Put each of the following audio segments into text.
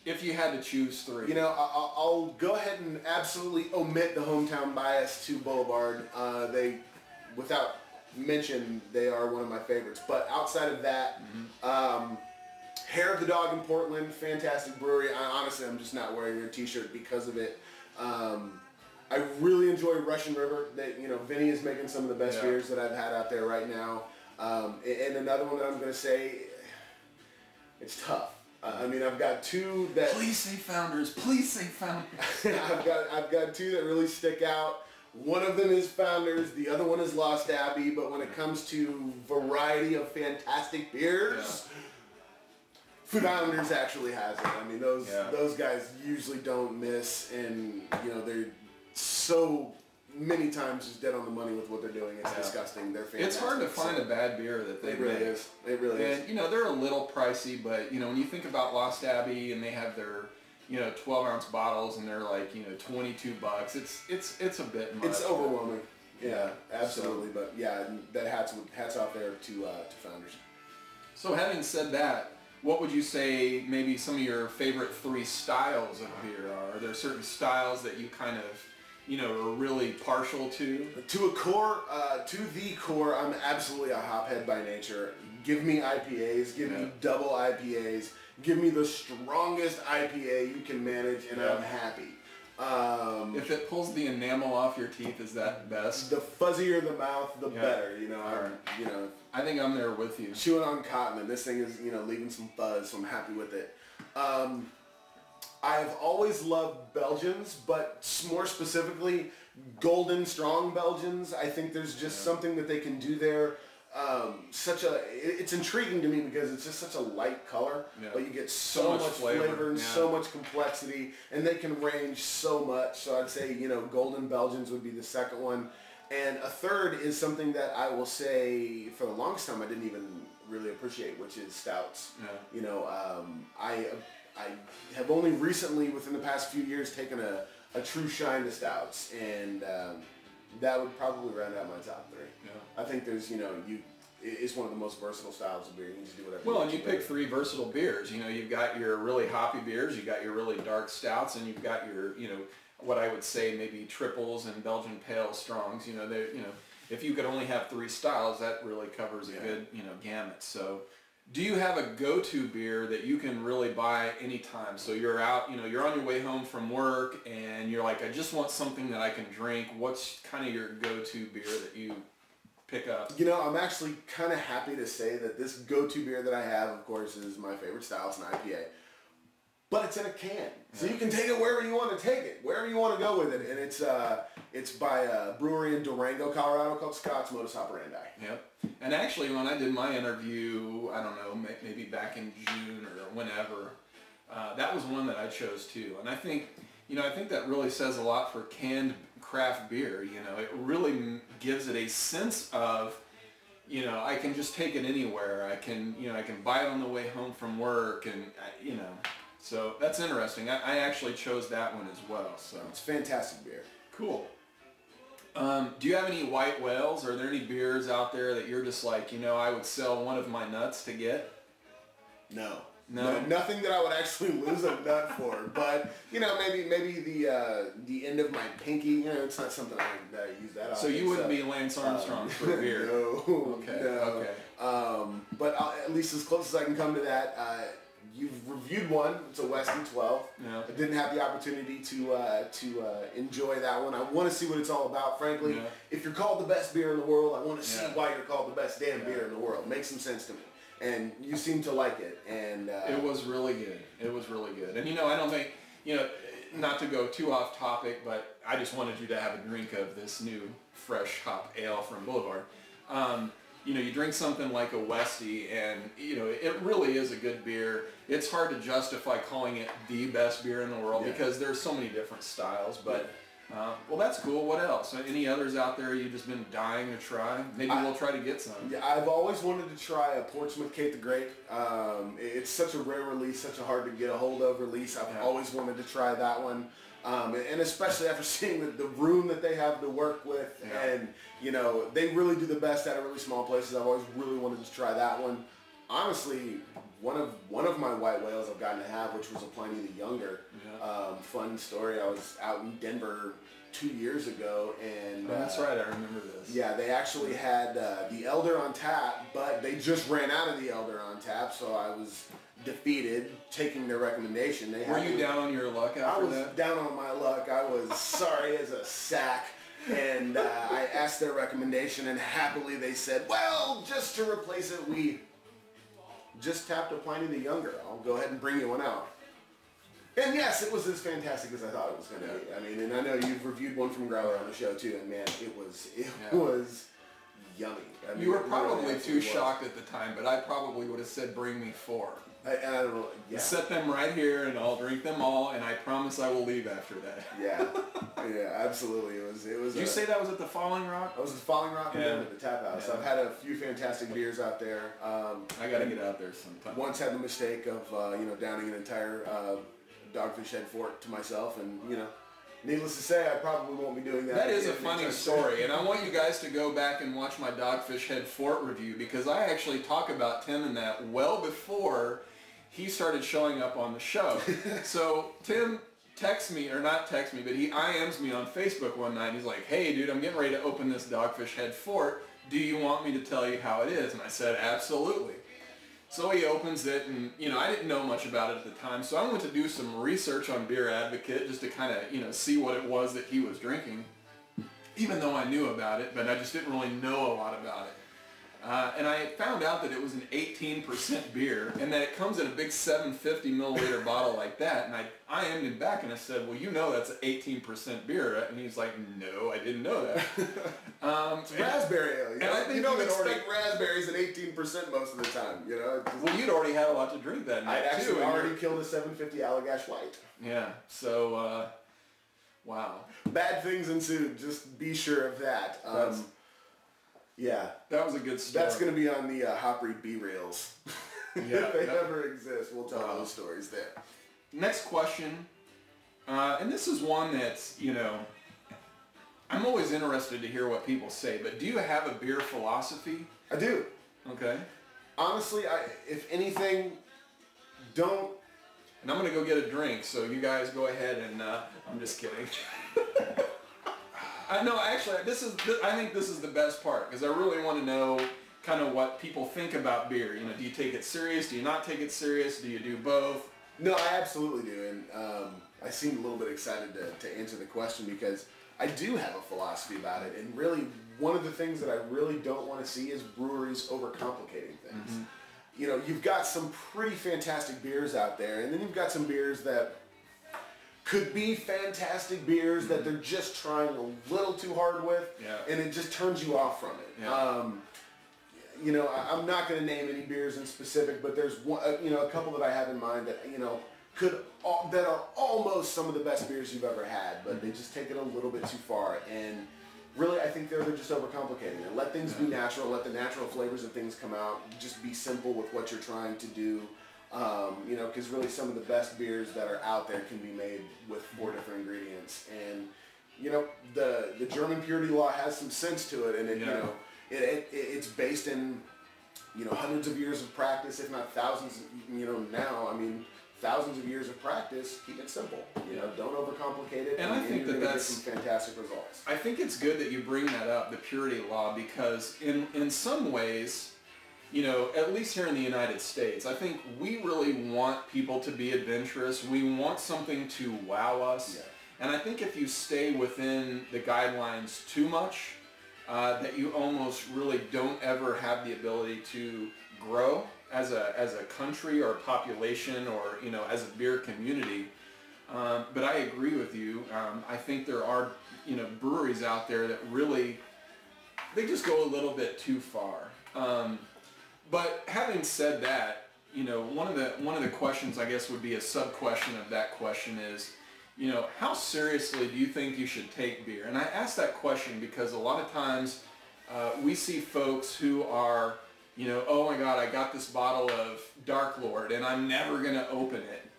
If you had to choose three. You know, I'll go ahead and absolutely omit the hometown bias to Boulevard. They, without mention, they are one of my favorites. But outside of that, Hair of the Dog in Portland, fantastic brewery. Honestly, I'm just not wearing their t-shirt because of it. I really enjoy Russian River. Vinny is making some of the best beers that I've had out there right now. And another one that I'm going to say, it's tough. I mean, I've got two that... Please say Founders. Please say Founders. I've got two that really stick out. One of them is Founders. The other one is Lost Abbey. But when it comes to variety of fantastic beers, Founders actually has it. I mean, those guys usually don't miss, and they're so many times just dead on the money with what they're doing. It's disgusting. They're fantastic. It's hard to find a bad beer that they make. It really is. It really is. And they're a little pricey, but when you think about Lost Abbey and they have their 12-ounce bottles and they're like $22, it's a bit much. It's overwhelming. Yeah, absolutely. So, but yeah, that hats off there to Founders. So having said that, what would you say maybe some of your favorite three styles of beer are? Are there certain styles that you kind of are really partial to? To the core, I'm absolutely a hophead by nature. Give me IPAs, give me double IPAs, give me the strongest IPA you can manage, and I'm happy. If it pulls the enamel off your teeth, is that best? The fuzzier the mouth, the better. I think I'm there with you. Chewing on cotton, and this thing is leaving some fuzz, so I'm happy with it. I've always loved Belgians, but more specifically, golden strong Belgians. I think there's just something that they can do there. It's intriguing to me because it's just such a light color, but you get so much flavor and so much complexity, and they can range so much. So I'd say, golden Belgians would be the second one. And a third is something that I will say for the longest time I didn't even really appreciate, which is stouts. I have only recently, within the past few years, taken a true shine to stouts, and that would probably round out my top three. I think there's, it's one of the most versatile styles of beer. You can just do whatever. Well, and you pick three versatile beers. You've got your really hoppy beers, you've got your really dark stouts, and you've got your, what I would say maybe triples and Belgian pale strongs. If you could only have three styles, that really covers a good, gamut. So, do you have a go-to beer that you can really buy anytime? So you're out, you're on your way home from work and you're like, I just want something that I can drink. What's kind of your go-to beer that you pick up? I'm actually kind of happy to say that this go-to beer that I have, of course, is my favorite style. It's an IPA. But it's in a can. So you can take it wherever you want to take it, wherever you want to go with it. And it's by a brewery in Durango, Colorado called Scott's Modus Operandi. Yep. And actually, when I did my interview, I don't know, maybe back in June or whenever, that was one that I chose too. And I think that really says a lot for canned craft beer. It really gives it a sense of, I can just take it anywhere. I can buy it on the way home from work, and so that's interesting. I actually chose that one as well. So it's fantastic beer. Cool. Do you have any white whales? Are there any beers out there that you're just like, I would sell one of my nuts to get? No, nothing that I would actually lose a nut for. But maybe the end of my pinky. It's not something that I use that often. So you wouldn't be Lance Armstrong for beer? No. Okay. No. Okay. But at least as close as I can come to that. You've reviewed one. It's a Weston 12. Yeah. I didn't have the opportunity to enjoy that one. I want to see what it's all about, frankly. Yeah. If you're called the best beer in the world, I want to see why you're called the best damn beer in the world. Makes some sense to me. And you seem to like it. And it was really good. It was really good. And I don't think, not to go too off topic, but I just wanted you to have a drink of this new fresh hop ale from Boulevard. You drink something like a Westie, and it really is a good beer. It's hard to justify calling it the best beer in the world because there's so many different styles. But well, that's cool. What else? Any others out there you've just been dying to try? Maybe we'll try to get some. Yeah, I've always wanted to try a Portsmouth Kate the Great. It's such a rare release, such a hard to get a hold of release. I've always wanted to try that one. And especially after seeing the room that they have to work with, and they really do the best at a really small places. I've always really wanted to try that one. Honestly, one of my white whales I've gotten to have, which was a Pliny the Younger. Yeah. Fun story. I was out in Denver 2 years ago, and that's right. I remember this. Yeah, they actually had the Elder on tap, but they just ran out of the Elder on tap, so I was defeated, taking their recommendation. Were you down on your luck after that? I was down on my luck. I was sorry as a sack. And I asked their recommendation, and happily they said, well, just to replace it, we just tapped a Pliny the Younger. I'll go ahead and bring you one out. And yes, it was as fantastic as I thought it was going to be. I mean, and I know you've reviewed one from Growler on the show too, and man, it was yummy. I mean, you were probably too shocked at the time, but I probably would have said, bring me 4. I don't know. Yeah. Set them right here, and I'll drink them all, and I promise I will leave after that. Yeah, absolutely. It was. Did you say that was at the Falling Rock? I was at the Falling Rock and at the Tap House. Yeah. I've had a few fantastic beers out there. I got to get out there sometime. Once had the mistake of downing an entire Dogfish Head Fort to myself, and needless to say, I probably won't be doing that. That is a funny story, and I want you guys to go back and watch my Dogfish Head Fort review, because I actually talk about Tim in that well before he started showing up on the show. So Tim texts me, or not texts me, but he IMs me on Facebook one night. He's like, hey dude, I'm getting ready to open this Dogfish Head Fort. Do you want me to tell you how it is? And I said, absolutely. So he opens it, and I didn't know much about it at the time, so I went to do some research on Beer Advocate just to kind of see what it was that he was drinking, even though I knew about it, but I just didn't really know a lot about it. And I found out that it was an 18% beer, and that it comes in a big 750 milliliter bottle like that. And I IM'd him back and I said, well, that's an 18% beer, right? And he's like, no, I didn't know that. It's raspberry ale. And I think you don't expect raspberries at 18% most of the time. Well, you'd already had a lot to drink that night, I'd actually already killed a 750 Allagash White. Yeah. So, wow. Bad things ensued. Just be sure of that. Yeah. That was a good story. That's going to be on the Hopry B-Reels. Yeah. If they ever exist, we'll tell those stories there. Next question, and this is one that's, I'm always interested to hear what people say, but do you have a beer philosophy? I do. Okay. Honestly, if anything, don't... And I'm going to go get a drink, so you guys go ahead and, I'm just kidding. No, actually, I think this is the best part, because I really want to know kind of what people think about beer. Do you take it serious? Do you not take it serious? Do you do both? No, I absolutely do, and I seem a little bit excited to answer the question, because I do have a philosophy about it, and really one of the things that I really don't want to see is breweries overcomplicating things. Mm-hmm. You've got some pretty fantastic beers out there, and then you've got some beers that could be fantastic beers that they're just trying a little too hard with, and it just turns you off from it. Yeah. I'm not going to name any beers in specific, but there's one, a couple that I have in mind that that are almost some of the best beers you've ever had, but they just take it a little bit too far. And really, I think they're just overcomplicating it. Let things be natural. Let the natural flavors of things come out. Just be simple with what you're trying to do. Because really some of the best beers that are out there can be made with 4 different ingredients. And, the German purity law has some sense to it, and it's based in, hundreds of years of practice, if not thousands, thousands of years of practice. Keep it simple. Don't overcomplicate it. And I think that's some fantastic results. I think it's good that you bring that up, the purity law, because in some ways, at least here in the United States, I think we really want people to be adventurous. We want something to wow us. Yeah. And I think if you stay within the guidelines too much, that you almost really don't ever have the ability to grow as a country or population or, as a beer community. But I agree with you. I think there are, breweries out there that really, they just go a little bit too far. But having said that, one of the questions I guess would be a sub-question of that question is, how seriously do you think you should take beer? And I ask that question because a lot of times we see folks who are, oh my God, I got this bottle of Dark Lord and I'm never going to open it.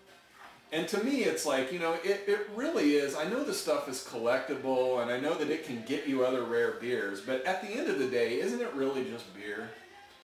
And to me, it's like, it really is. I know the stuff is collectible and I know that it can get you other rare beers, but at the end of the day, isn't it really just beer?